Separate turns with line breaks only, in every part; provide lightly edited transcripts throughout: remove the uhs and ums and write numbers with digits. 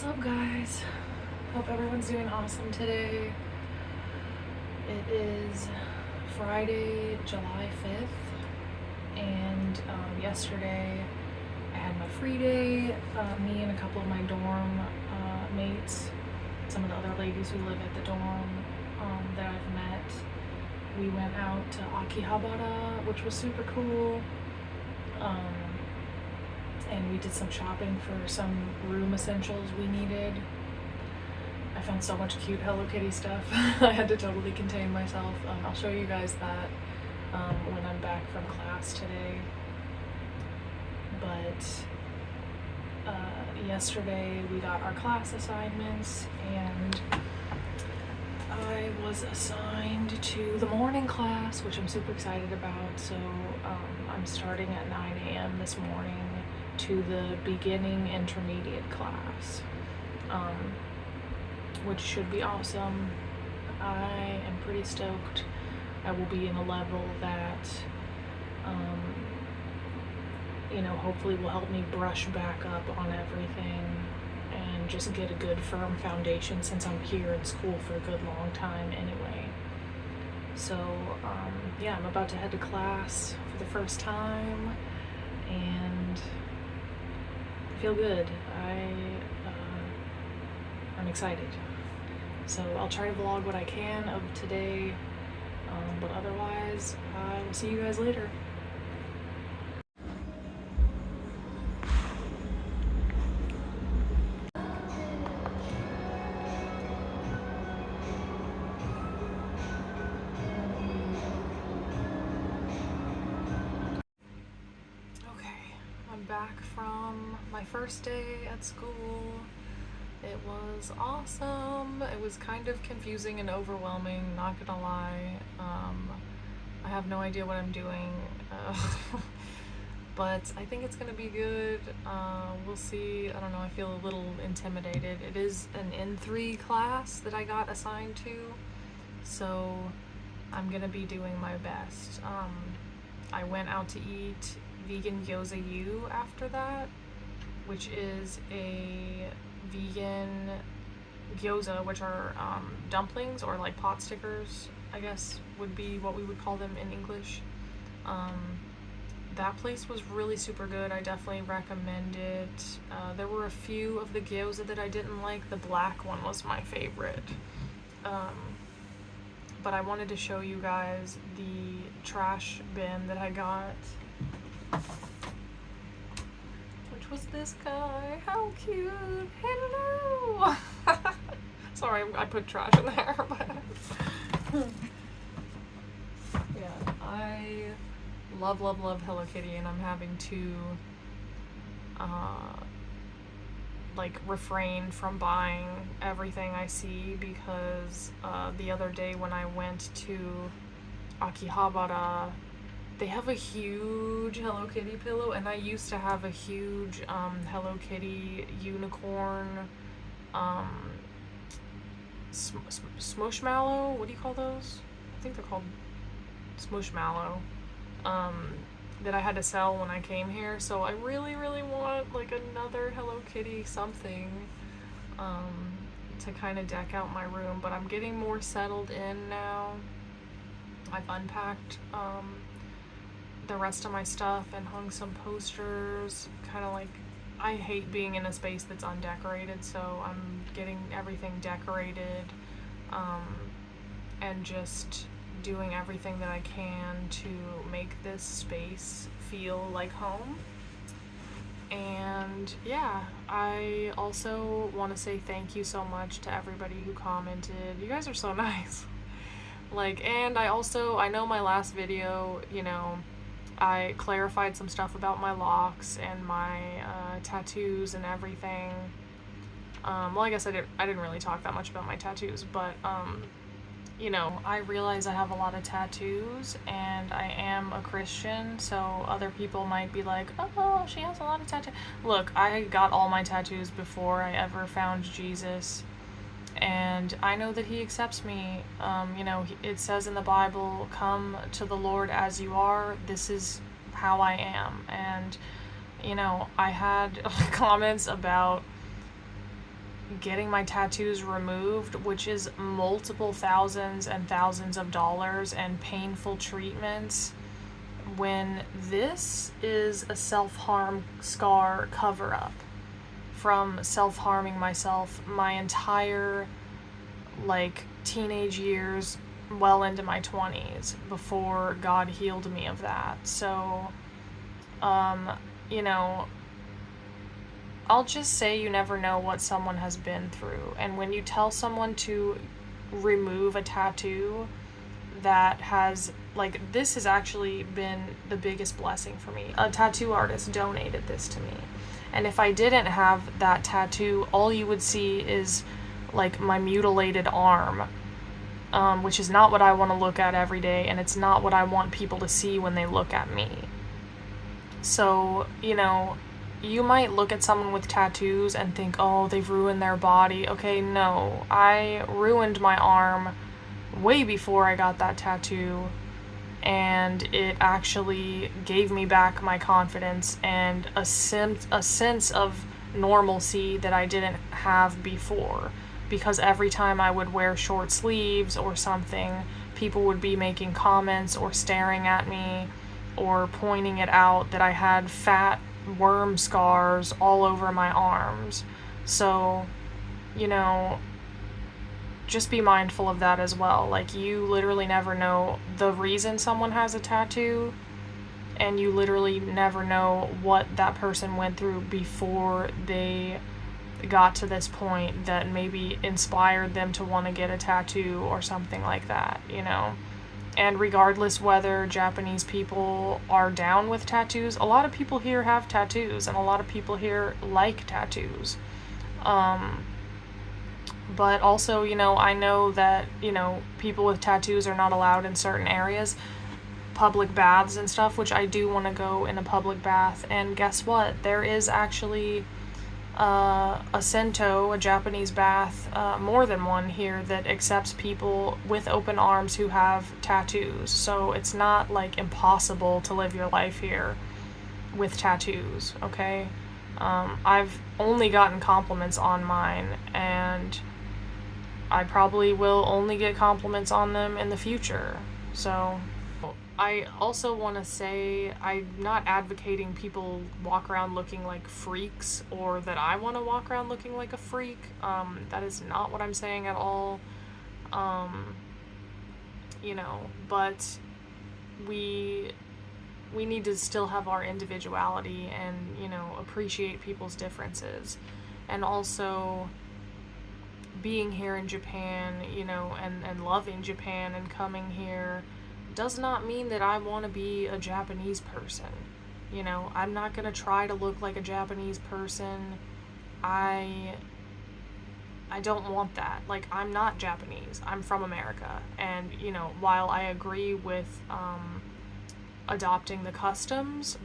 What's up, guys? Hope everyone's doing awesome today. It is Friday, July 5th, and yesterday I had my free day. Me and a couple of my dorm mates, some of the other ladies who live at the dorm that I've met, we went out to Akihabara, which was super cool. And we did some shopping for some room essentials we needed. I found so much cute Hello Kitty stuff. I had to totally contain myself. I'll show you guys that when I'm back from class today. But yesterday we got our class assignments, and I was assigned to the morning class, which I'm super excited about. So I'm starting at 9 a.m. this morning to the beginning intermediate class, which should be awesome. I am pretty stoked. I will be in a level that hopefully will help me brush back up on everything and just get a good firm foundation, since I'm here in school for a good long time anyway. So yeah, I'm about to head to class for the first time, and I feel good. I'm excited. So I'll try to vlog what I can of today, but otherwise I will see you guys later. Back from my first day at school. It was awesome. It was kind of confusing and overwhelming, not gonna lie. I have no idea what I'm doing, but I think it's gonna be good. We'll see. I don't know, I feel a little intimidated. It is an N3 class that I got assigned to, so I'm gonna be doing my best. I went out to eat vegan gyoza yu after that, which is a vegan gyoza, which are dumplings, or like pot stickers, I guess would be what we would call them in English. That place was really super good. I definitely recommend it. There were a few of the gyoza that I didn't like. The black one was my favorite. But I wanted to show you guys the trash bin that I got, which was this guy. How cute! Hello! Sorry, I put trash in there, but yeah, I love Hello Kitty, and I'm having to refrain from buying everything I see, because the other day when I went to Akihabara, they have a huge Hello Kitty pillow, and I used to have a huge Hello Kitty unicorn smushmallow. What do you call those? I think they're called smushmallow. That I had to sell when I came here, so I really want like another Hello Kitty something to kind of deck out my room. But I'm getting more settled in now. I've unpacked the rest of my stuff and hung some posters, kind of like, I hate being in a space that's undecorated, so I'm getting everything decorated and just doing everything that I can to make this space feel like home. And yeah, I also want to say thank you so much to everybody who commented. You guys are so nice. And I know my last video, I clarified some stuff about my locks and my tattoos and everything. Well, I guess I didn't really talk that much about my tattoos, but I realize I have a lot of tattoos, and I am a Christian, so other people might be like, oh, she has a lot of tattoos. Look, I got all my tattoos before I ever found Jesus, and I know that he accepts me. It says in the Bible, come to the Lord as you are. This is how I am. And I had comments about getting my tattoos removed, which is multiple thousands and thousands of dollars and painful treatments, when this is a self-harm scar cover-up from self-harming myself my entire, like, teenage years, well into my 20s, before God healed me of that. So, you know, I'll just say you never know what someone has been through. And when you tell someone to remove a tattoo that has, like, this has actually been the biggest blessing for me. A tattoo artist donated this to me. And if I didn't have that tattoo, all you would see is, like, my mutilated arm, which is not what I want to look at every day, and it's not what I want people to see when they look at me. So, you know, you might look at someone with tattoos and think, oh, they've ruined their body. Okay, no. I ruined my arm way before I got that tattoo, and it actually gave me back my confidence and a sense of normalcy that I didn't have before. Because every time I would wear short sleeves or something, people would be making comments or staring at me or pointing it out that I had fat worm scars all over my arms. So, you know, just be mindful of that as well. Like, you literally never know the reason someone has a tattoo, and you literally never know what that person went through before they got to this point that maybe inspired them to want to get a tattoo or something like that, you know? And regardless whether Japanese people are down with tattoos, a lot of people here have tattoos, and a lot of people here like tattoos. But also, you know, I know that, you know, people with tattoos are not allowed in certain areas, public baths and stuff, which I do want to go in a public bath. And guess what? There is actually a Sento, a Japanese bath, more than one here, that accepts people with open arms who have tattoos. So it's not, like, impossible to live your life here with tattoos, okay? I've only gotten compliments on mine, and I probably will only get compliments on them in the future. So I also want to say I'm not advocating people walk around looking like freaks, or that I want to walk around looking like a freak. That is not what I'm saying at all. You know, but we need to still have our individuality and, you know, appreciate people's differences. And also, being here in Japan, you know, and loving Japan and coming here does not mean that I want to be a Japanese person. You know, I'm not going to try to look like a Japanese person. I don't want that. Like, I'm not Japanese. I'm from America. And, you know, while I agree with adopting the customs,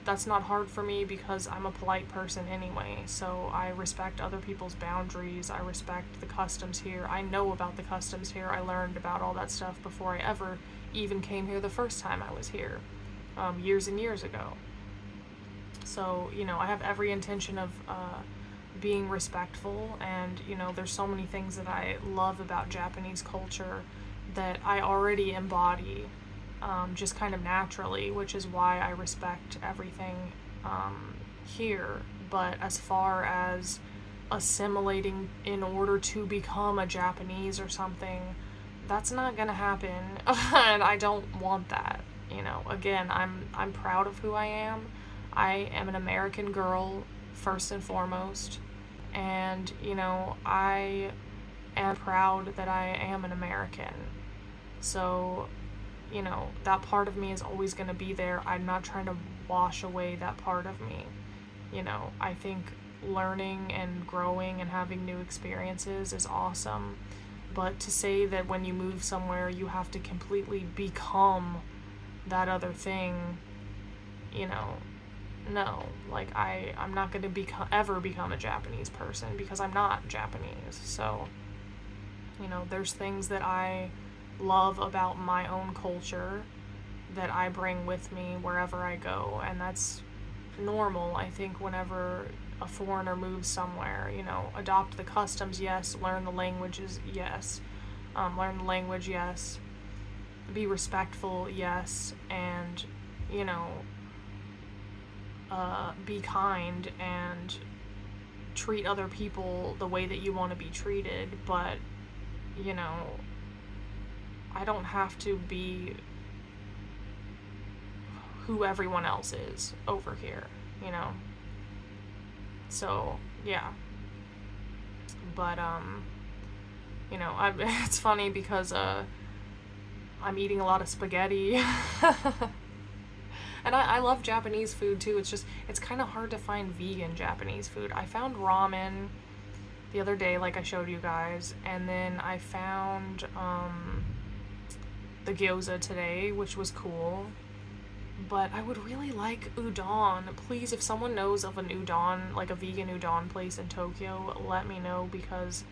that's not hard for me because I'm a polite person anyway. So I respect other people's boundaries. I respect the customs here. I know about the customs here. I learned about all that stuff before I ever even came here the first time I was here, years and years ago. So, you know, I have every intention of being respectful, and, you know, there's so many things that I love about Japanese culture that I already embody, just kind of naturally, which is why I respect everything here. But as far as assimilating in order to become a Japanese or something, that's not gonna happen, and I don't want that. You know, again, I'm proud of who I am. I am an American girl, first and foremost, and, you know, I am proud that I am an American. So, you know, that part of me is always going to be there. I'm not trying to wash away that part of me. You know, I think learning and growing and having new experiences is awesome. But to say that when you move somewhere you have to completely become that other thing, you know, no. Like, I'm not going to ever become a Japanese person because I'm not Japanese. So, you know, there's things that I love about my own culture that I bring with me wherever I go, and that's normal, I think, whenever a foreigner moves somewhere. You know, adopt the customs, yes. Learn the languages, yes. Learn the language, yes. Be respectful, yes. And, you know, be kind and treat other people the way that you want to be treated. But, you know, I don't have to be who everyone else is over here, you know? So, yeah. But, you know, it's funny because, I'm eating a lot of spaghetti. And I love Japanese food too. It's just, it's kind of hard to find vegan Japanese food. I found ramen the other day, like I showed you guys, and then I found, the gyoza today, which was cool. But I would really like udon. Please, if someone knows of an udon, like a vegan udon place in Tokyo, let me know, because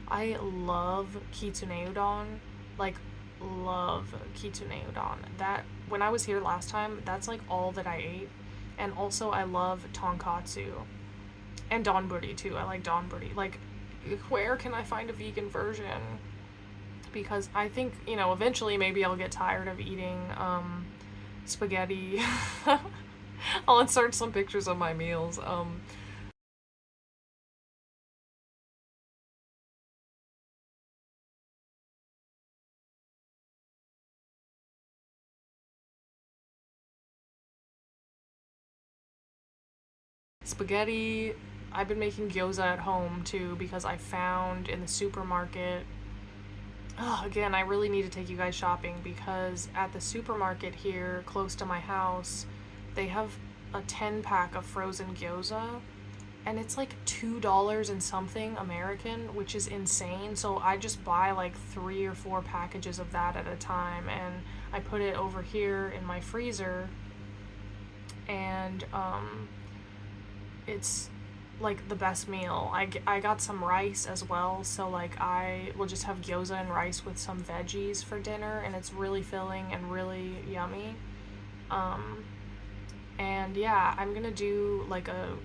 I love kitsune udon. Like, love kitsune udon. That, when I was here last time, that's like all that I ate. And also I love tonkatsu. And donburi too. I like donburi. Like, where can I find a vegan version? Because I think, you know, eventually maybe I'll get tired of eating, spaghetti. I'll insert some pictures of my meals. Spaghetti. I've been making gyoza at home too, because I found in the supermarket. Oh, again, I really need to take you guys shopping, because at the supermarket here close to my house, they have a 10-pack of frozen gyoza, and it's like $2 and something American, which is insane. So I just buy like 3 or 4 packages of that at a time, and I put it over here in my freezer, and it's like the best meal. I got some rice as well, so like I will just have gyoza and rice with some veggies for dinner, and it's really filling and really yummy. And yeah, I'm gonna do like a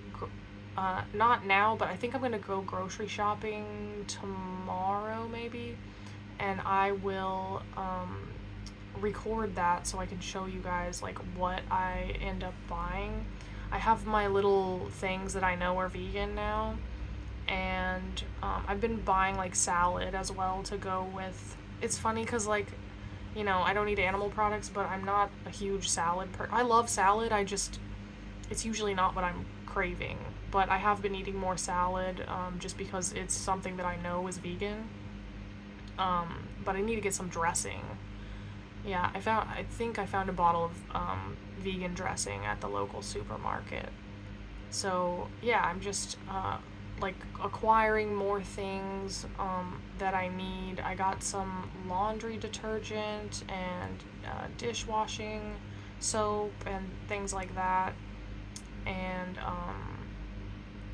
not now, but I think I'm gonna go grocery shopping tomorrow maybe, and I will record that so I can show you guys like what I end up buying. I have my little things that I know are vegan now, and I've been buying like salad as well to go with. It's funny because, like, you know, I don't eat animal products, but I'm not a huge salad I love salad, I just, it's usually not what I'm craving. But I have been eating more salad, just because it's something that I know is vegan. But I need to get some dressing. Yeah, I think I found a bottle of vegan dressing at the local supermarket. So yeah, I'm just like acquiring more things that I need. I got some laundry detergent and dishwashing soap and things like that. And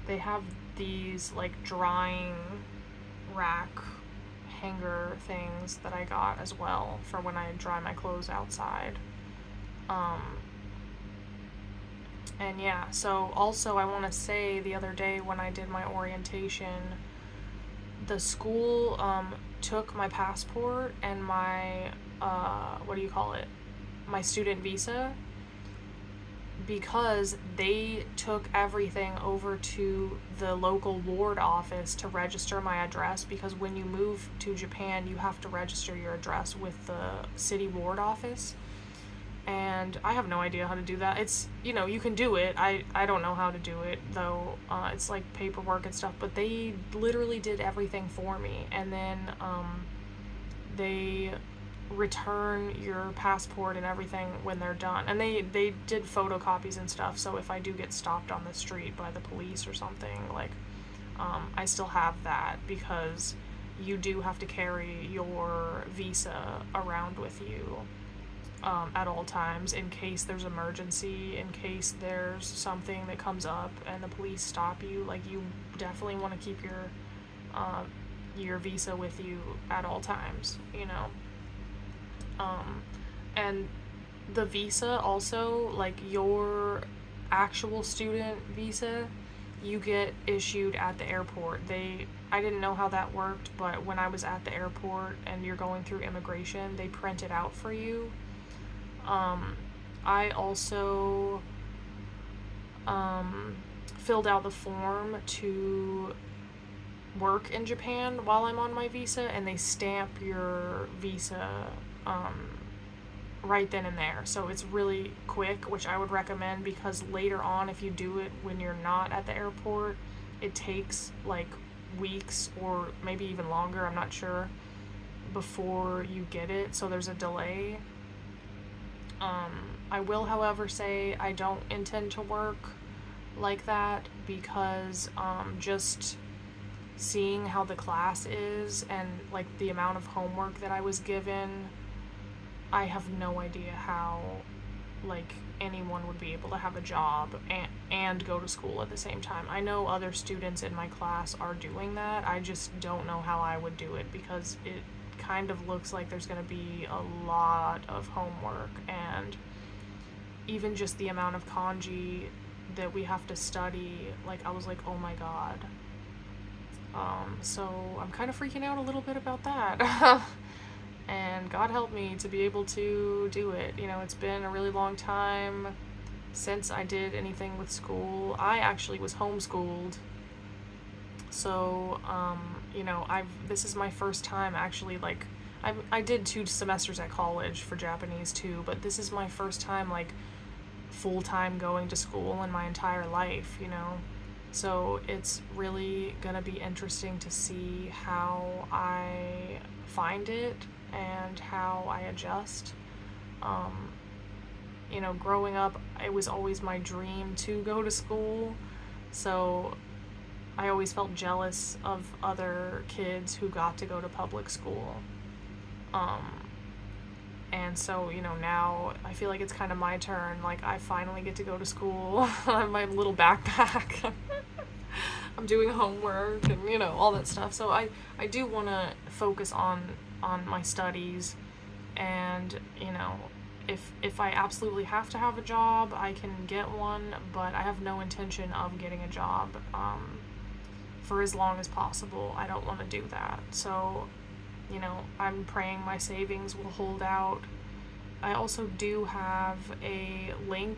they have these like drying rack hanger things that I got as well for when I dry my clothes outside. And yeah, so also I want to say, the other day when I did my orientation, the school took my passport and my, what do you call it? My student visa, because they took everything over to the local ward office to register my address, because when you move to Japan, you have to register your address with the city ward office. And I have no idea how to do that. It's, you know, you can do it. I don't know how to do it, though. It's like paperwork and stuff, but they literally did everything for me. And then they return your passport and everything when they're done. And they did photocopies and stuff, so if I do get stopped on the street by the police or something, like, I still have that, because you do have to carry your visa around with you at all times, in case there's emergency, in case there's something that comes up and the police stop you. Like, you definitely want to keep your visa with you at all times, you know. And the visa also, like, your actual student visa, you get issued at the airport. I didn't know how that worked, but when I was at the airport and you're going through immigration, they print it out for you. I also filled out the form to work in Japan while I'm on my visa, and they stamp your visa right then and there. So it's really quick, which I would recommend, because later on, if you do it when you're not at the airport, it takes like weeks or maybe even longer, I'm not sure, before you get it. So there's a delay. I will, however, say I don't intend to work like that, because just seeing how the class is and like the amount of homework that I was given, I have no idea how like anyone would be able to have a job and go to school at the same time. I know other students in my class are doing that. I just don't know how I would do it, because it kind of looks like there's going to be a lot of homework, and even just the amount of kanji that we have to study, like I was like, oh my god. So I'm kind of freaking out a little bit about that. And God help me to be able to do it. You know, it's been a really long time since I did anything with school. I actually was homeschooled. So, you know, this is my first time actually, like, I did 2 semesters at college for Japanese too, but this is my first time, like, full-time going to school in my entire life, you know? So it's really gonna be interesting to see how I find it and how I adjust. You know, growing up, it was always my dream to go to school, so I always felt jealous of other kids who got to go to public school. And so, you know, now I feel like it's kind of my turn. Like, I finally get to go to school. I have my little backpack. I'm doing homework and, you know, all that stuff. So I do want to focus on my studies, and, you know, if I absolutely have to have a job, I can get one, but I have no intention of getting a job for as long as possible. I don't want to do that. So, you know, I'm praying my savings will hold out. I also do have a link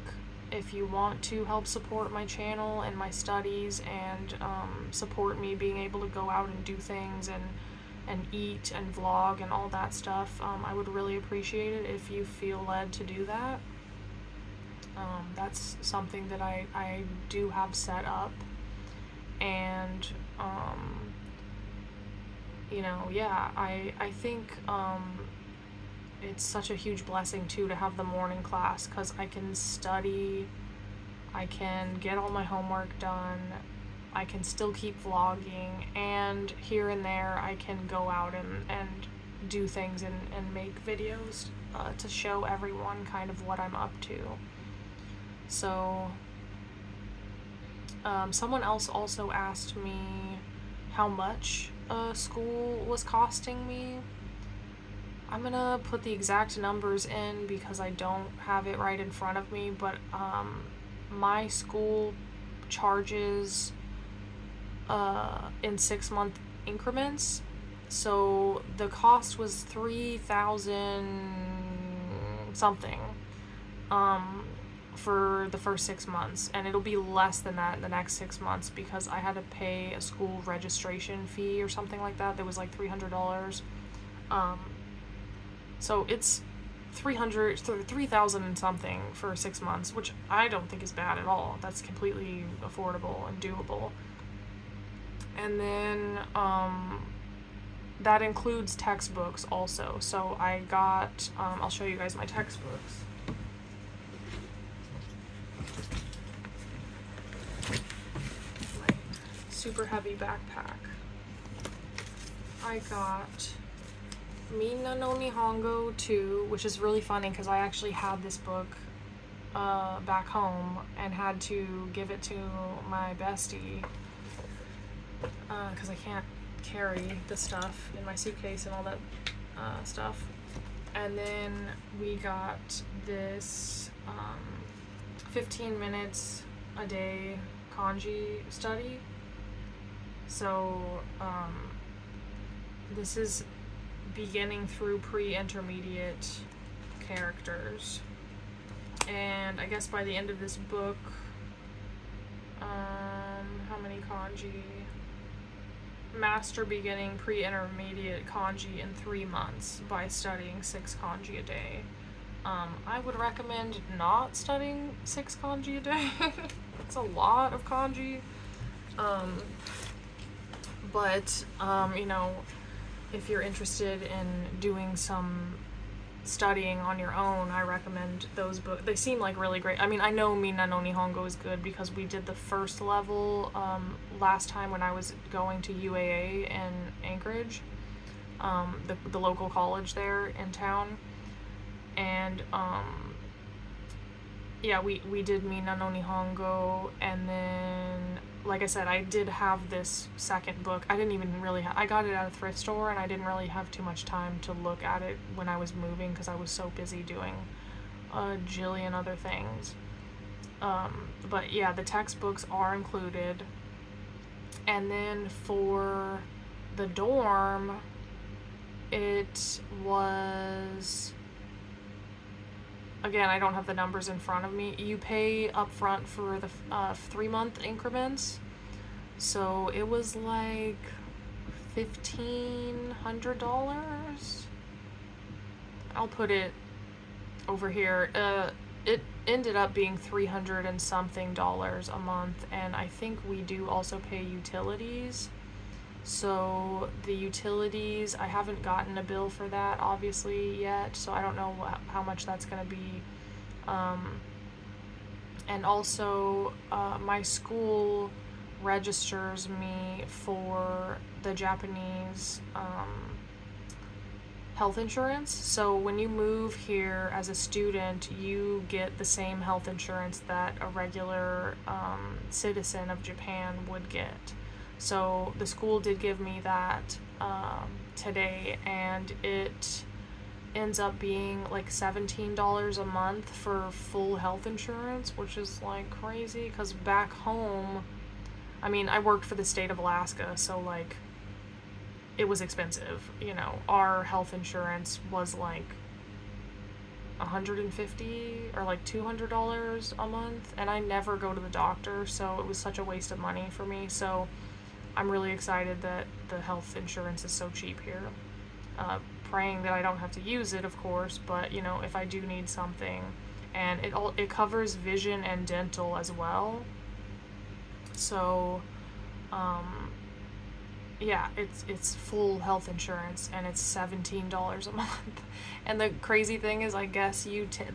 if you want to help support my channel and my studies, and support me being able to go out and do things and eat and vlog and all that stuff. I would really appreciate it if you feel led to do that. That's something that I do have set up, and you know, yeah, I think it's such a huge blessing too to have the morning class, because I can study, I can get all my homework done, I can still keep vlogging, and here and there I can go out and do things and make videos to show everyone kind of what I'm up to. So someone else also asked me how much school was costing me. I'm gonna put the exact numbers in because I don't have it right in front of me, but my school charges in 6-month increments. So the cost was 3,000 something for the first 6 months, and it'll be less than that in the next 6 months because I had to pay a school registration fee or something like that. That was like $300. So it's 3,000 and something for 6 months, which I don't think is bad at all. That's completely affordable and doable. And then that includes textbooks also. So I got, I'll show you guys my textbooks. My super heavy backpack. I got Minna no Nihongo 2, which is really funny because I actually had this book back home and had to give it to my bestie because I can't carry the stuff in my suitcase and all that stuff. And then we got this 15 minutes a day kanji study. So this is beginning through pre-intermediate characters. And I guess by the end of this book, how many kanji? Master beginning pre-intermediate kanji in 3 months by studying 6 kanji a day. I would recommend not studying 6 kanji a day. It's a lot of kanji. But you know, if you're interested in doing some studying on your own, I recommend those books. They seem like really great. I mean, I know Minna no Nihongo is good because we did the first level last time when I was going to UAA in Anchorage, the local college there in town. And yeah, we did Minna no Nihongo, and then, like I said, I did have this second book. I didn't even really I got it at a thrift store, and I didn't really have too much time to look at it when I was moving because I was so busy doing a jillion other things. But yeah, the textbooks are included. And then for the dorm, it was... Again, I don't have the numbers in front of me. You pay up front for the 3-month increments. So it was like $1,500. I'll put it over here. It ended up being $300 and something a month, and I think we do also pay utilities. So the utilities, I haven't gotten a bill for that obviously yet, so I don't know how much that's going to be. And also my school registers me for the Japanese health insurance. So when you move here as a student, you get the same health insurance that a regular citizen of Japan would get. So the school did give me that today, and it ends up being like $17 a month for full health insurance, which is like crazy because back home, I mean, I worked for the state of Alaska, so like it was expensive. You know, our health insurance was like $150 or like $200 a month, and I never go to the doctor, so it was such a waste of money for me. So I'm really excited that the health insurance is so cheap here. Praying that I don't have to use it, of course, but you know, if I do need something, and it covers vision and dental as well. So, yeah, it's full health insurance, and it's $17 a month. And the crazy thing is, I guess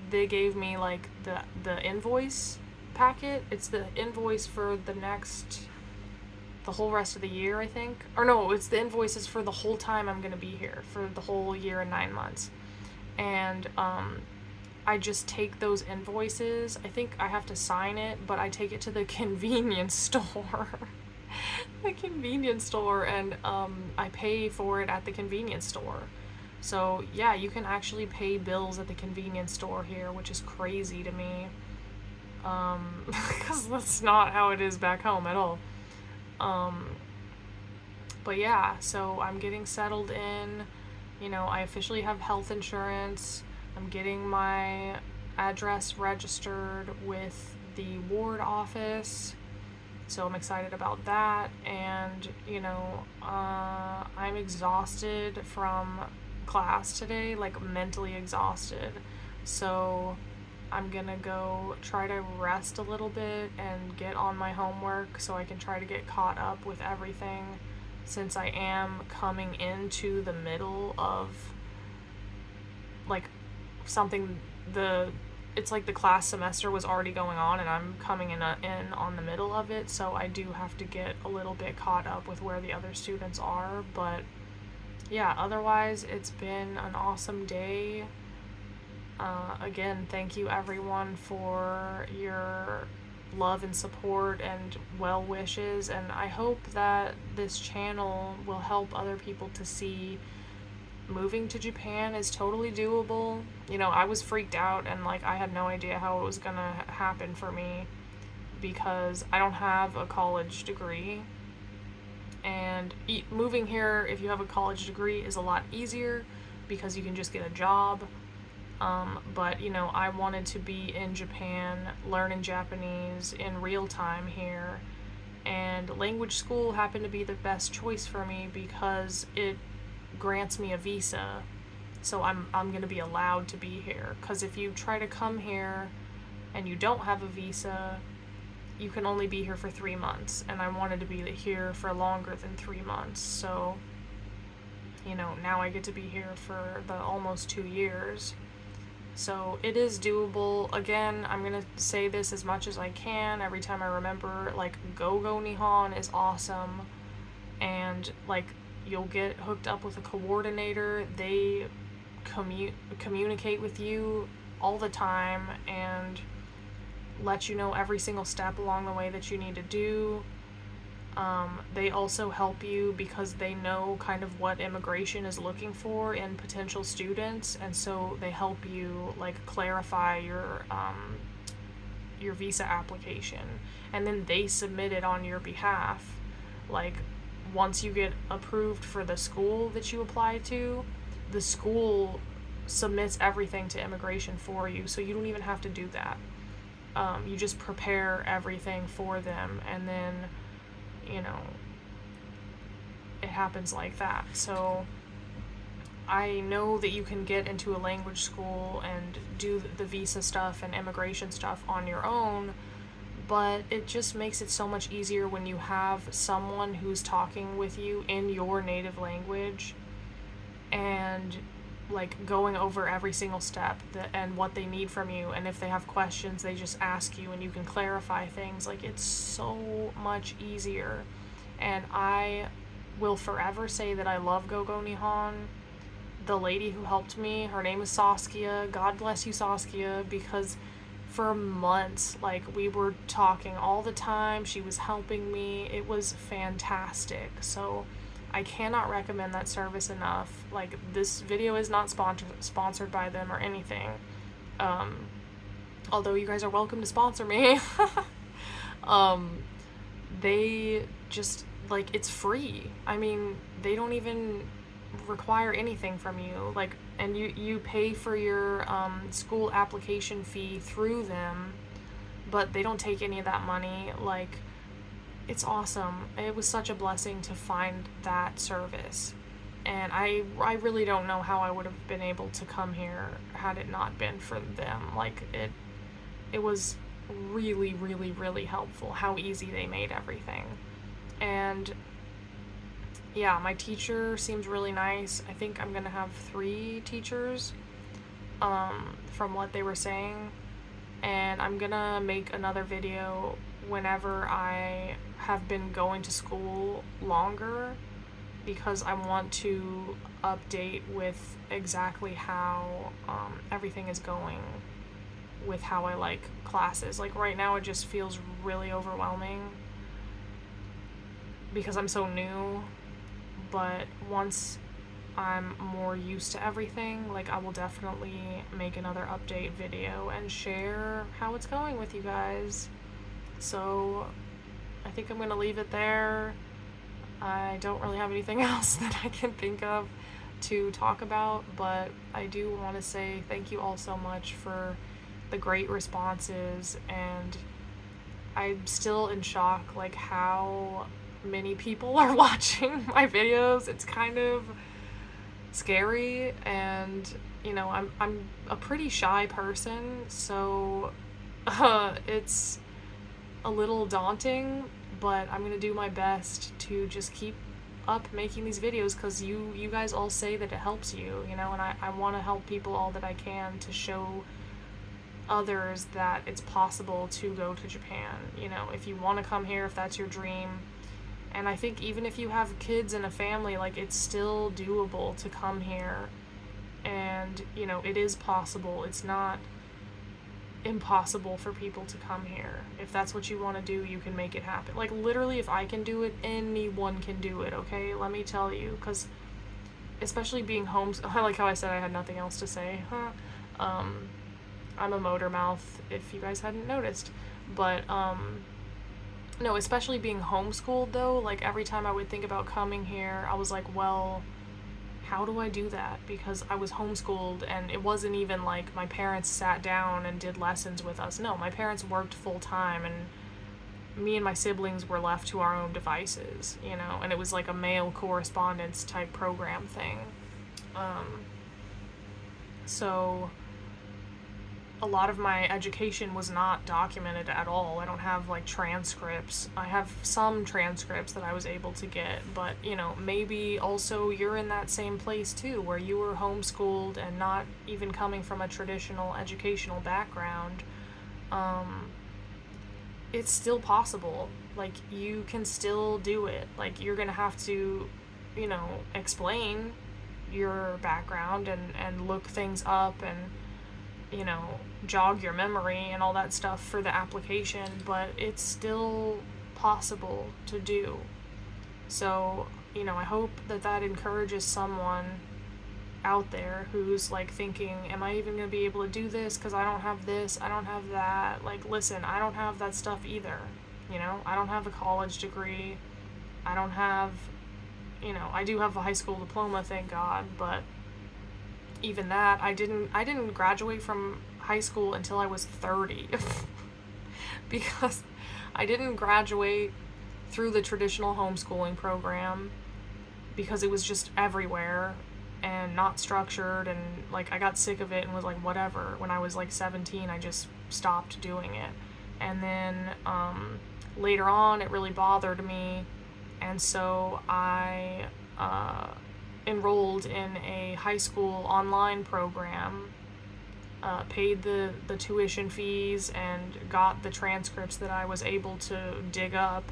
they gave me like the invoice packet. It's the invoice for the whole rest of the year, I think. Or no, it's the invoices for the whole time I'm gonna be here, for the whole year and 9 months. And I just take those invoices. I think I have to sign it, but I take it to the convenience store. The convenience store, and I pay for it at the convenience store. So yeah, you can actually pay bills at the convenience store here, which is crazy to me. Because that's not how it is back home at all. But yeah, so I'm getting settled in, you know, I officially have health insurance. I'm getting my address registered with the ward office, so I'm excited about that. And, you know, I'm exhausted from class today, like mentally exhausted. So I'm gonna go try to rest a little bit and get on my homework so I can try to get caught up with everything, since I am coming into the middle of like something. It's like the class semester was already going on, and I'm coming in on the middle of it, so I do have to get a little bit caught up with where the other students are. But yeah, otherwise it's been an awesome day. Again, thank you everyone for your love and support and well wishes, and I hope that this channel will help other people to see moving to Japan is totally doable. You know, I was freaked out and like I had no idea how it was gonna happen for me because I don't have a college degree. And moving here, if you have a college degree, is a lot easier because you can just get a job. But, you know, I wanted to be in Japan, learning Japanese in real time here. And language school happened to be the best choice for me because it grants me a visa. So I'm going to be allowed to be here. Because if you try to come here and you don't have a visa, you can only be here for 3 months. And I wanted to be here for longer than 3 months. So, you know, now I get to be here for the almost 2 years. So it is doable. Again, I'm going to say this as much as I can every time I remember, like, Go Nihon is awesome. And, like, you'll get hooked up with a coordinator. They communicate with you all the time and let you know every single step along the way that you need to do. They also help you because they know kind of what immigration is looking for in potential students, and so they help you like clarify your visa application, and then they submit it on your behalf. Like, once you get approved for the school that you apply to, the school submits everything to immigration for you, so you don't even have to do that. You just prepare everything for them, and then, you know, it happens like that. So I know that you can get into a language school and do the visa stuff and immigration stuff on your own, but it just makes it so much easier when you have someone who's talking with you in your native language and like going over every single step and what they need from you, and if they have questions they just ask you and you can clarify things. Like, it's so much easier, and I will forever say that I love Go Nihon. The lady who helped me, her name is Saskia. God bless you, Saskia, because for months, like, we were talking all the time. She was helping me. It was fantastic. So I cannot recommend that service enough. Like, this video is not sponsored by them or anything. Although you guys are welcome to sponsor me. They just, like, it's free. I mean, they don't even require anything from you. Like, and you pay for your school application fee through them, but they don't take any of that money. Like, it's awesome. It was such a blessing to find that service. And I really don't know how I would have been able to come here had it not been for them. Like, it was really, really, really helpful how easy they made everything. And yeah, my teacher seems really nice. I think I'm gonna have 3 teachers, from what they were saying. And I'm gonna make another video whenever I have been going to school longer, because I want to update with exactly how everything is going with how I like classes. Like, right now it just feels really overwhelming because I'm so new, but once I'm more used to everything, like, I will definitely make another update video and share how it's going with you guys. So I think I'm gonna leave it there. I don't really have anything else that I can think of to talk about, but I do want to say thank you all so much for the great responses, and I'm still in shock, like, how many people are watching my videos. It's kind of scary, and, you know, I'm a pretty shy person, so it's a little daunting, but I'm gonna do my best to just keep up making these videos, because you guys all say that it helps you, you know, and I want to help people all that I can to show others that it's possible to go to Japan. You know, if you want to come here, if that's your dream. And I think even if you have kids and a family, like, it's still doable to come here, and, you know, it is possible. It's not impossible for people to come here. If that's what you want to do, you can make it happen. Like, literally, if I can do it, anyone can do it, okay? Let me tell you, because especially being I like how I said I had nothing else to say, huh? Um, I'm a motor mouth, if you guys hadn't noticed. But, no, especially being homeschooled, though, like, every time I would think about coming here, I was like, well, how do I do that? Because I was homeschooled, and it wasn't even like my parents sat down and did lessons with us. No, my parents worked full time, and me and my siblings were left to our own devices, you know, and it was like a mail correspondence type program thing. Um, so a lot of my education was not documented at all. I don't have like transcripts. I have some transcripts that I was able to get, but you know, maybe also you're in that same place too, where you were homeschooled and not even coming from a traditional educational background. Um, it's still possible. Like, you can still do it. Like, you're gonna have to, you know, explain your background and look things up and, you know, jog your memory and all that stuff for the application, but it's still possible to do. So, you know, I hope that that encourages someone out there who's like thinking, am I even going to be able to do this because I don't have this, I don't have that. Like, listen, I don't have that stuff either. You know, I don't have a college degree. I don't have, you know, I do have a high school diploma, thank God, but even that, I didn't graduate from high school until I was 30 because I didn't graduate through the traditional homeschooling program because it was just everywhere and not structured, and like I got sick of it and was like, whatever. When I was like 17, I just stopped doing it. And then later on it really bothered me, and so I enrolled in a high school online program, paid the tuition fees, and got the transcripts that I was able to dig up.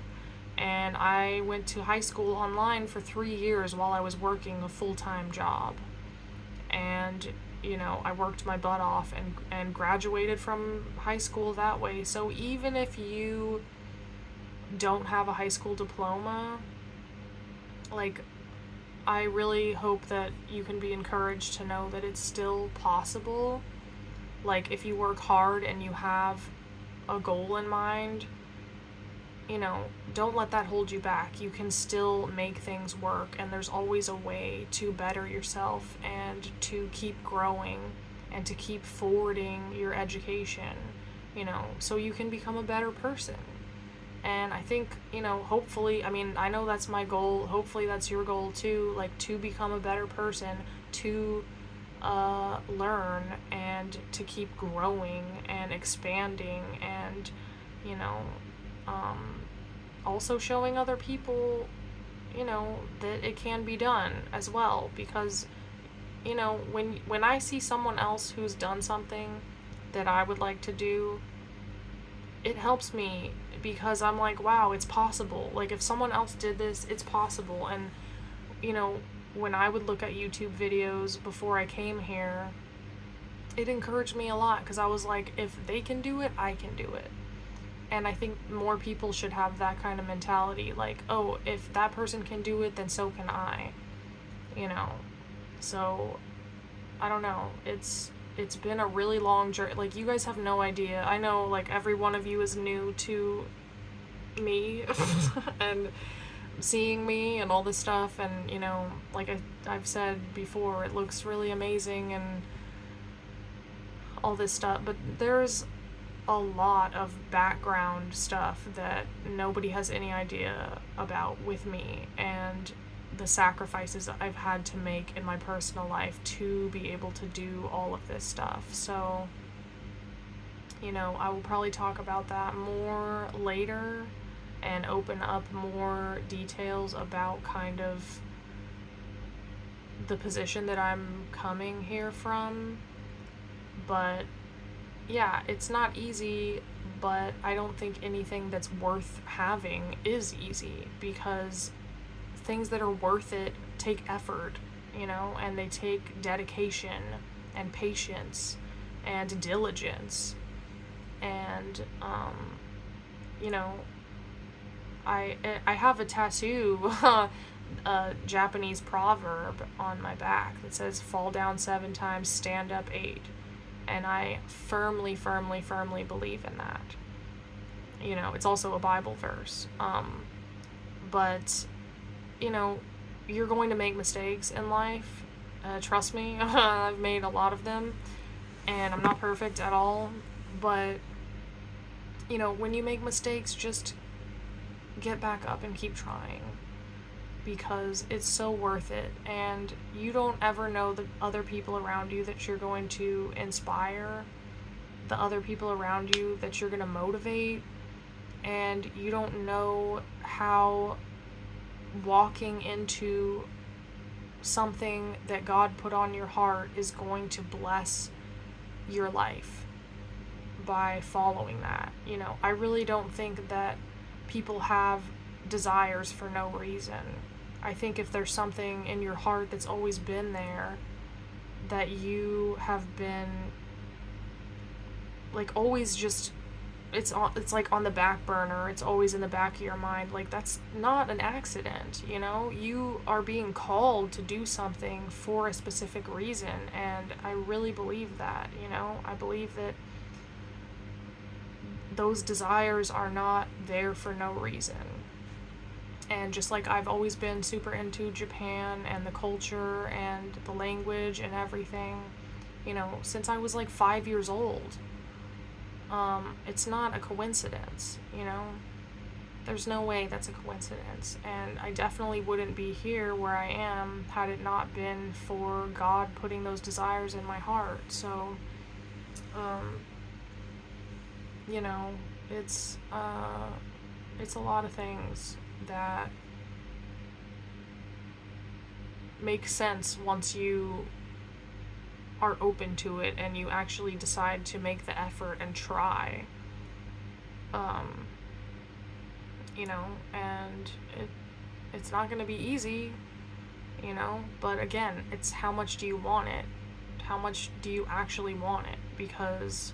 And I went to high school online for 3 years while I was working a full-time job. And, you know, I worked my butt off and graduated from high school that way. So even if you don't have a high school diploma, like, I really hope that you can be encouraged to know that it's still possible. Like, if you work hard and you have a goal in mind, you know, don't let that hold you back. You can still make things work, and there's always a way to better yourself and to keep growing and to keep forwarding your education, you know, so you can become a better person. And I think, you know, hopefully, I mean, I know that's my goal. Hopefully that's your goal too, like, to become a better person, to learn and to keep growing and expanding and, you know, also showing other people, you know, that it can be done as well. Because, you know, when I see someone else who's done something that I would like to do, it helps me, because I'm like, wow, it's possible. Like, if someone else did this, it's possible. And, you know, when I would look at YouTube videos before I came here, it encouraged me a lot, because I was like, if they can do it, I can do it. And I think more people should have that kind of mentality. Like, oh, if that person can do it, then so can I. You know? So, I don't know. It's been a really long journey. Like, you guys have no idea. I know, like, every one of you is new to me and seeing me and all this stuff. And, you know, like I've said before, it looks really amazing and all this stuff. But there's a lot of background stuff that nobody has any idea about with me, and the sacrifices I've had to make in my personal life to be able to do all of this stuff. So, you know, I will probably talk about that more later and open up more details about kind of the position that I'm coming here from. But yeah, it's not easy, but I don't think anything that's worth having is easy, because things that are worth it take effort, you know, and they take dedication and patience and diligence. And, you know, I have a tattoo a Japanese proverb on my back that says, fall down 7 times, stand up 8. And I firmly, firmly, firmly believe in that. You know, it's also a Bible verse. But, you know, you're going to make mistakes in life. Trust me, I've made a lot of them. And I'm not perfect at all. But, you know, when you make mistakes, just get back up and keep trying. Because it's so worth it. And you don't ever know the other people around you that you're going to inspire, the other people around you that you're going to motivate, and you don't know how walking into something that God put on your heart is going to bless your life by following that. You know, I really don't think that people have desires for no reason. I think if there's something in your heart that's always been there, that you have been, like, always just, it's like on the back burner, it's always in the back of your mind, like, that's not an accident, you know? You are being called to do something for a specific reason, and I really believe that, you know? I believe that those desires are not there for no reason. And just like I've always been super into Japan and the culture and the language and everything, you know, since I was like 5 years old. It's not a coincidence, you know? There's no way that's a coincidence. And I definitely wouldn't be here where I am had it not been for God putting those desires in my heart. So, you know, it's a lot of things that make sense once you are open to it and you actually decide to make the effort and try. You know, and it's not going to be easy, you know, but again, it's how much do you want it? How much do you actually want it? Because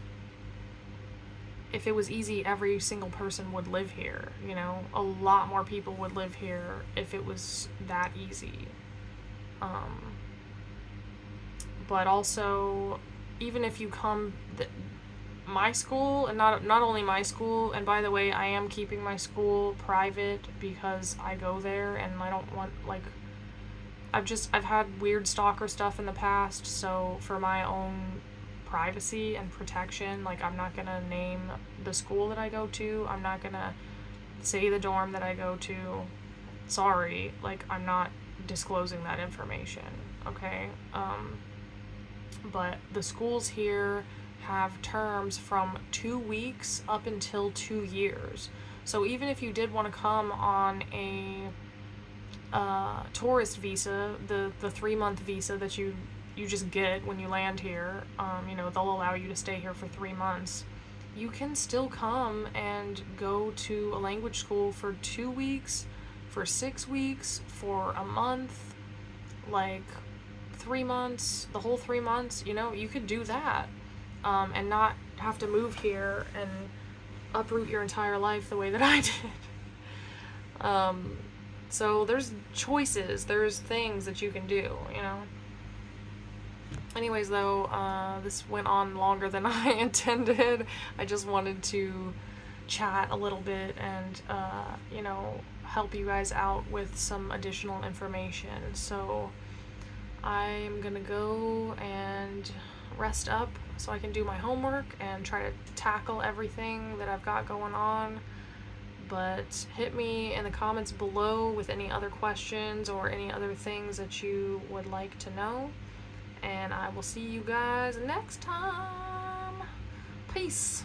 if it was easy, every single person would live here, you know? A lot more people would live here if it was that easy. But also, even if you come, my school, and not only my school, and by the way, I am keeping my school private because I go there and I don't want, like, I've had weird stalker stuff in the past, so for my own privacy and protection, like, I'm not gonna name the school that I go to, I'm not gonna say the dorm that I go to, sorry, like, I'm not disclosing that information, okay? But the schools here have terms from 2 weeks up until 2 years. So even if you did want to come on a tourist visa, the 3-month visa that you just get when you land here, you know, they'll allow you to stay here for 3 months. You can still come and go to a language school for 2 weeks, for 6 weeks, for a month, like 3 months, the whole 3 months, you know, you could do that, and not have to move here and uproot your entire life the way that I did. So there's choices, there's things that you can do, you know. Anyways, though, this went on longer than I intended. I just wanted to chat a little bit and, you know, help you guys out with some additional information. So I'm gonna go and rest up so I can do my homework and try to tackle everything that I've got going on. But hit me in the comments below with any other questions or any other things that you would like to know. And I will see you guys next time. Peace.